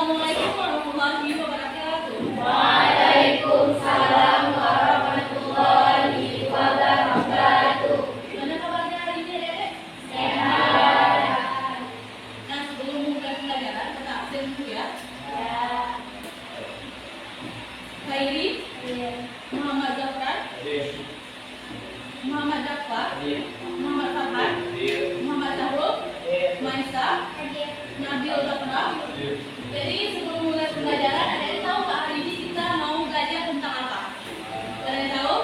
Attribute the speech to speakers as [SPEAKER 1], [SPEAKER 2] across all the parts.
[SPEAKER 1] Assalamualaikum warahmatullahi wabarakatuh.
[SPEAKER 2] Waalaikumsalam warahmatullahi wabarakatuh.
[SPEAKER 1] Gimana kabarnya hari ini, Dek?
[SPEAKER 2] Sehat.
[SPEAKER 1] Nah, sebelum memulai pembelajaran, kita absen dulu ya.
[SPEAKER 2] Ya.
[SPEAKER 1] Khairi, Muhammad Zafran, Muhammad Jafar, Muhammad Farhan, Muhammad Zahrul, Maisa, Nabil Zafra. Jadi sebelum mulai pembelajaran, ada yang tahu nggak hari ini kita mau belajar tentang apa? Ada yang tahu?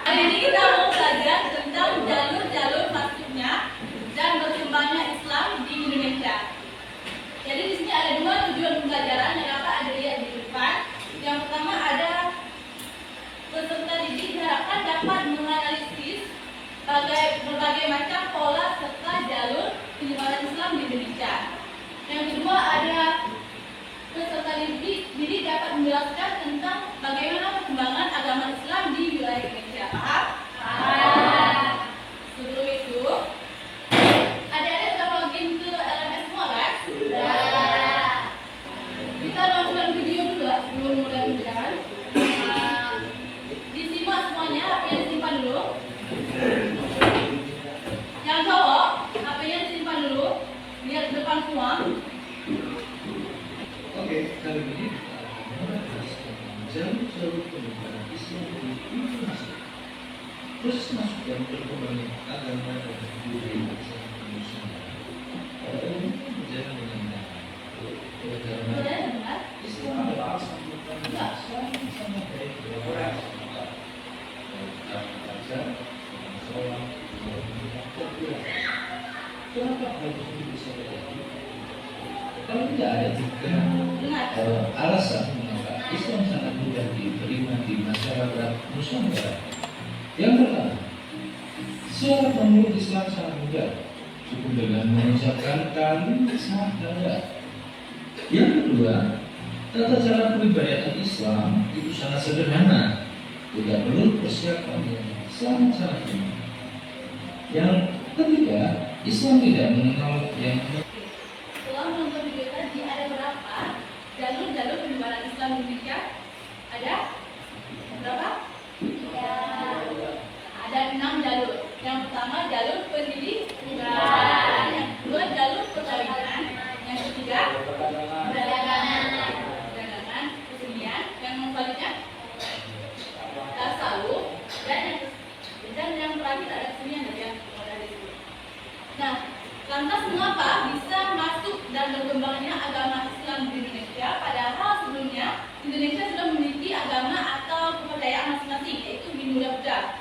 [SPEAKER 1] Hari ini kita mau belajar tentang jalur-jalur masuknya dan berkembangnya Islam di Indonesia. Jadi di sini ada dua tujuan pembelajaran yang dapat ada lihat di depan. Yang pertama ada peserta didik diharapkan dapat menganalisis berbagai macam pola serta jalur penyebaran Islam di Indonesia. Yang kedua ada peserta didik dapat menjelaskan tentang bagaimana perkembangan agama Islam di wilayah Indonesia. Paham?
[SPEAKER 2] Paham.
[SPEAKER 1] Sebelum itu, adik-adik sudah login ke LMS semua kan?
[SPEAKER 2] Sudah.
[SPEAKER 1] Kita nonton video dulu ya sebelum mulai pembelajaran. Disimak semuanya, HP-nya disimpan dulu. Yang cowok, HP-nya disimpan dulu. Lihat ke depan semua.
[SPEAKER 3] Oke, kali ini kita membahas jalur-jalur penyebaran Islam di Indonesia. Proses masuk dan perkembangan agama dan budaya Islam di Nusantara pada umumnya berjalan dengan baik. Oleh karena
[SPEAKER 1] Boleh dengar?
[SPEAKER 3] Islam adalah sambungan Islam sama baik beberapa masyarakat, baik bangsa, sholat, dan kenapa hal tersebut bisa terjadi? Kalau tidak ada tiga alasan mengapa Islam sangat mudah diterima di masyarakat Nusantara. Yang pertama, secara pemeluk Islam sangat mudah, cukup dengan mengucapkan kalimat syahadat. Yang kedua, tata cara peribadatan Islam itu sangat sederhana, tidak perlu persiapan yang sangat tinggi. Yang ketiga, Islam tidak mengenal yang
[SPEAKER 1] Setelah menonton video tadi, ada berapa jalur-jalur penyebaran Islam di Indonesia? Ada? Berapa?
[SPEAKER 2] Ya.
[SPEAKER 1] Ada 6 jalur. Yang pertama jalur pendidikan, yang kedua jalur perkawinan, yang ketiga perdagangan, kesenian, yang selanjutnya tasawuf, dan yang terakhir ada kesenian dari yang dari itu. Nah, lantas mengapa bisa masuk dan berkembangnya agama Islam di Indonesia padahal sebelumnya Indonesia sudah memiliki agama atau kepercayaan masing-masing, yaitu Hindu-Buddha.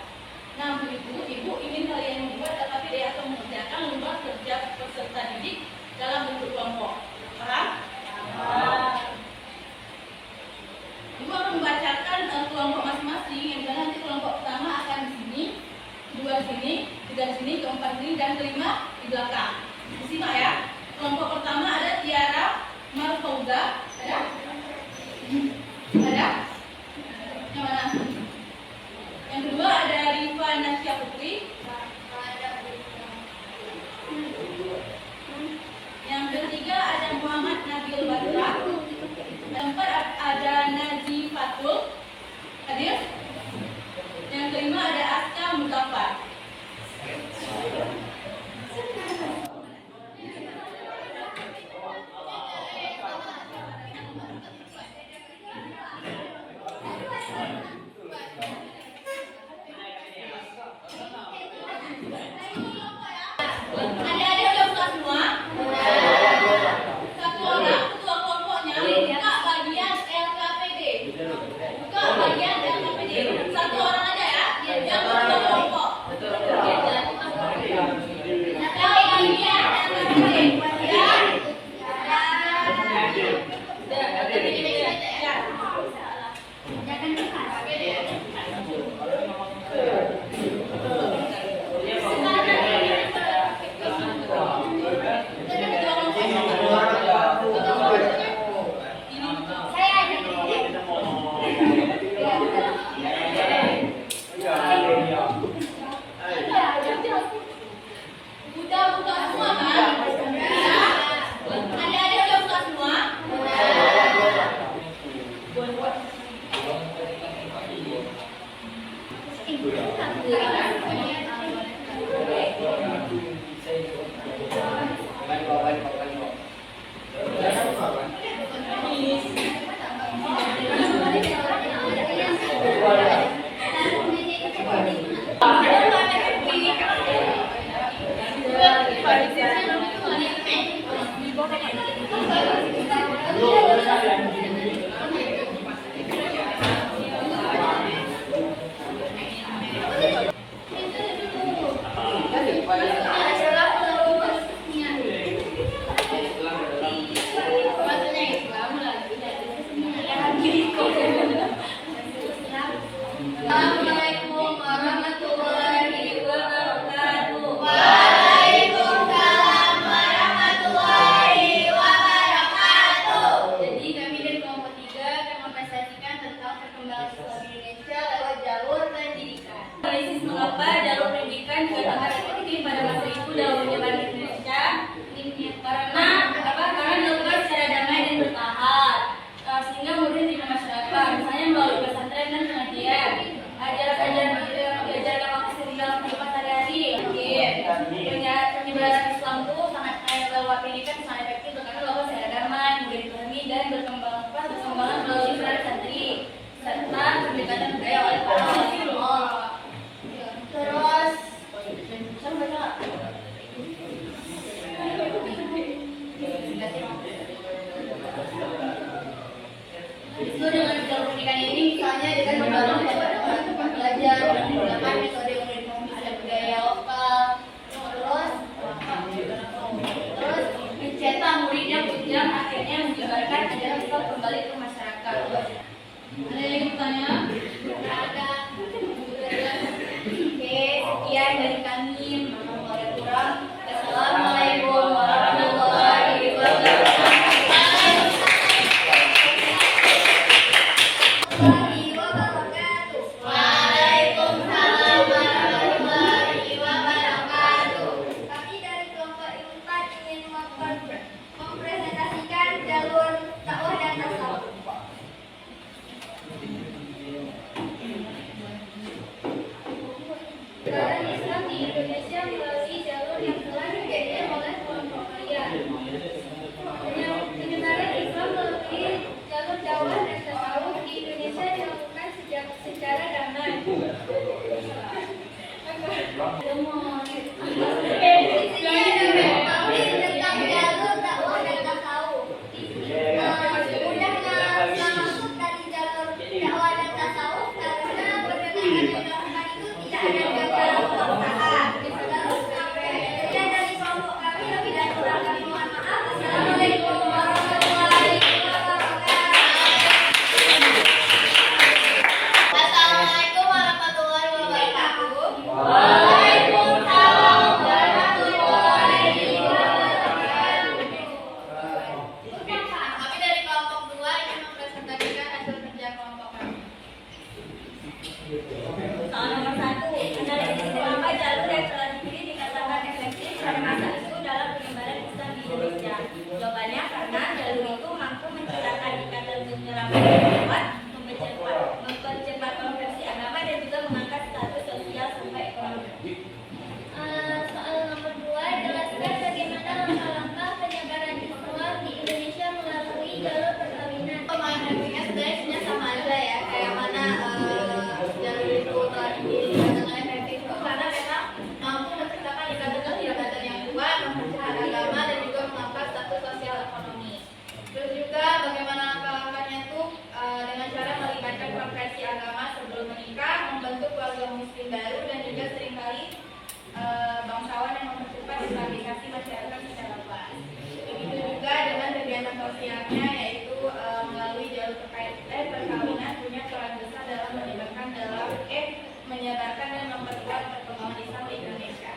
[SPEAKER 1] Nah, untuk itu, Ibu ingin kalian membuat LKPD atau mengerjakan lomba kerja peserta didik dalam bentuk kelompok. Paham? Ibu akan membacakan kelompok masing-masing, yang mana nanti kelompok pertama akan di sini, kedua di sini, tiga di sini, keempat di sini, dan kelima di belakang. Disimak ya. Kelompok pertama ada Tiara Marfauza. Ada? Ada? Yang mana? Yang kedua ada Rifa Nasya Putri. Yang ketiga ada Muhammad Nabil Badra. Yang keempat ada Naji Fatul. Hadir? Yang kelima ada Aska Mustafa. Adik-adik udah buka semua? Satu orang ketua kelompoknya buka bagian LKPD. Buka bagian LKPD. Satu orang aja ya, jangan ketua kelompok. Assalamualaikum warahmatullahi wabarakatuh.
[SPEAKER 2] Waalaikumsalam warahmatullahi wabarakatuh.
[SPEAKER 1] Jadi kami dari kelompok 3 akan mempresentasikan tentang perkembangan Islam di Indonesia lewat jalur pendidikan. Analisis mengapa jalur pendidikan dikatakan efektif pada masa itu dalam penyebaran di Indonesia? Karena dilakukan secara damai dan bertahap, sehingga mudah diterima masyarakat. Misalnya melalui pesantren dan pengajian, ajaran-ajaran agama Kristen dalam kehidupan sehari-hari. Penyebaran Islam itu sangat lewat pendidikan sangat efektif karena dilakukan secara damai, mudah dipahami dan berkembang melalui peran santri serta pendekatan budaya oleh para ulama. Terus itu dengan jalur pendidikan ini misalnya dengan membangun tempat belajar menggunakan metode yang berbasis pada budaya lokal, terus mencetak murid yang kujam akhirnya menyebarkan ajaran Islam kembali ke masyarakat. Ada yang bertanya? Ada. Oke, sekian dari kami. Assalamualaikum warahmatullahi wabarakatuh.
[SPEAKER 2] Waalaikumsalam warahmatullahi wabarakatuh. Kami dari kelompok 4 ingin mempresentasikan jalur dakwah dan tasawuf. Penyebaran Islam di Indonesia melalui jalur yang telah dijalankan oleh kelompok kalian. Penyebaran Islam melalui jalur dakwah dan tasawuf di Indonesia dilakukan secara damai. Di sini ada mengetahui tentang jalur dakwah dan tasawuf. Mudah masuk dari jalur dakwah dan tasawuf karena pendekatan yang dilakukan itu tidak ada gagal perusahaan. Sekian dari kelompok kami, lebih dan kurang kami mohon maaf. Assalamualaikum warahmatullahi wabarakatuh. Assalamualaikum warahmatullahi wabarakatuh. Waalaikumsalam warahmatullahi wabarakatuh. Kami dari kelompok 2 ingin mempresentasikan hasil kerja kelompok kami.
[SPEAKER 1] Soal nomor 1, analisis mengapa jalur yang telah dipilih dikatakan efektif pada masa itu dalam penyebaran Islam di Indonesia. Jawabannya karena jalur itu mampu menciptakan ikatan penyerapan yang kuat, mempercepat konversi agama dan juga mengangkat status sosial sampai ekonomi.
[SPEAKER 2] Soal nomor 2, jelaskan bagaimana langkah-langkah penyebaran Islam di Indonesia melalui jalur perkawinan.
[SPEAKER 1] Pemahamannya sebenarnya sama aja ya, kayak mana jalur itu telah dipilih dengan efektif itu karena memang mampu menciptakan ikatan yang kuat, mempercepat agama dan juga mengangkat status sosial ekonomi. Terus juga bagaimana langkah-langkahnya itu dengan cara melibatkan konversi agama sebelum menikah, membentuk keluarga muslim baru dan juga seringkali bangsawan yang mempercepat stabilisasi masyarakat secara luas. Begitu juga dengan kegiatan sosialnya yaitu melalui jalur perkawinan punya peran besar dalam menyebarkan dan memperkuat perkembangan Islam di Indonesia.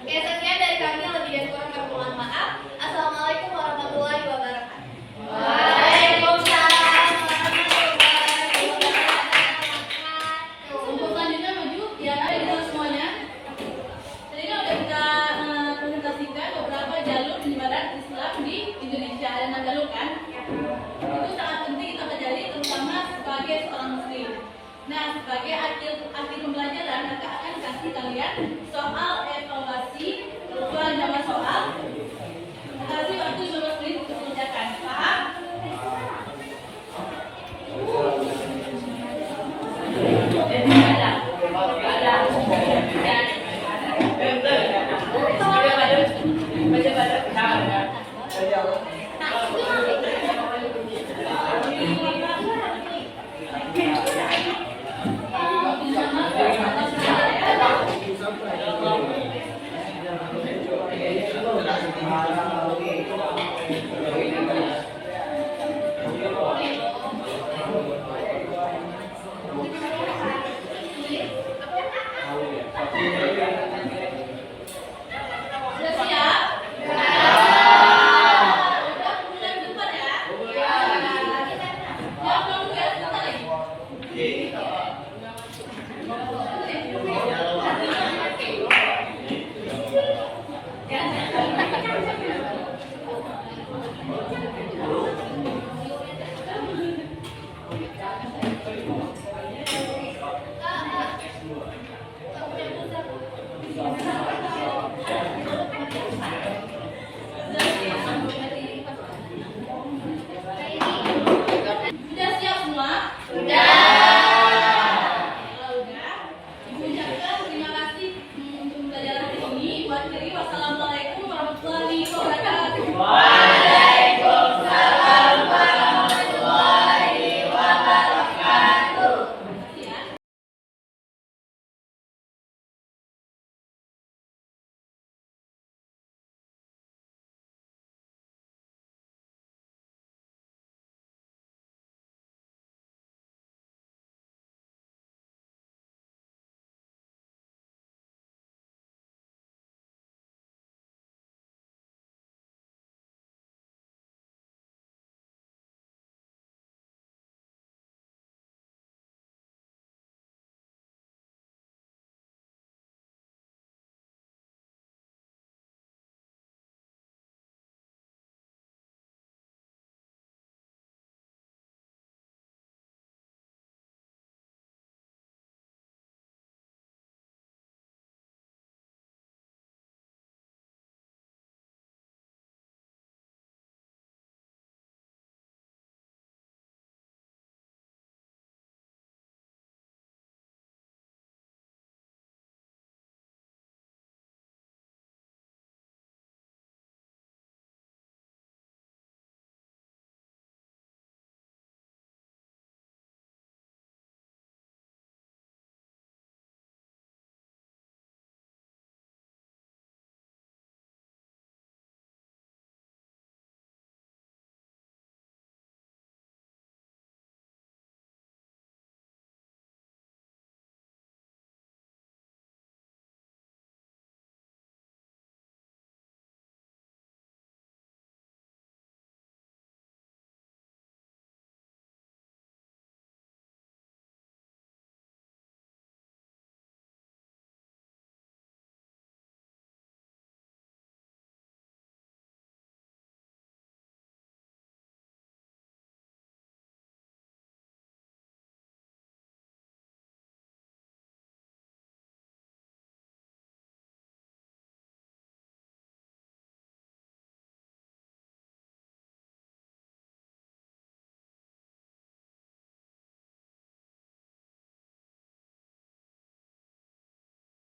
[SPEAKER 1] Oke, sekian dari kami, lebih dan kurang kami mohon maaf. Assalamualaikum warahmatullahi wabarakatuh.
[SPEAKER 2] Waalaikumsalam warahmatullahi wabarakatuh.
[SPEAKER 1] Untuk selanjutnya maju, biar ada kita semuanya. Tadi kan udah kita presentasikan beberapa jalur penyebaran Islam di Indonesia. Ada 6 jalur kan? Itu sangat penting kita pelajari, terutama sebagai seorang muslim. Nah, sebagai akhir pembelajaran, maka akan kasih kalian soal evaluasi, soal jawab soal. Kasih waktu 15 menit untuk mengerjakan. Paham? Ada.
[SPEAKER 4] Parang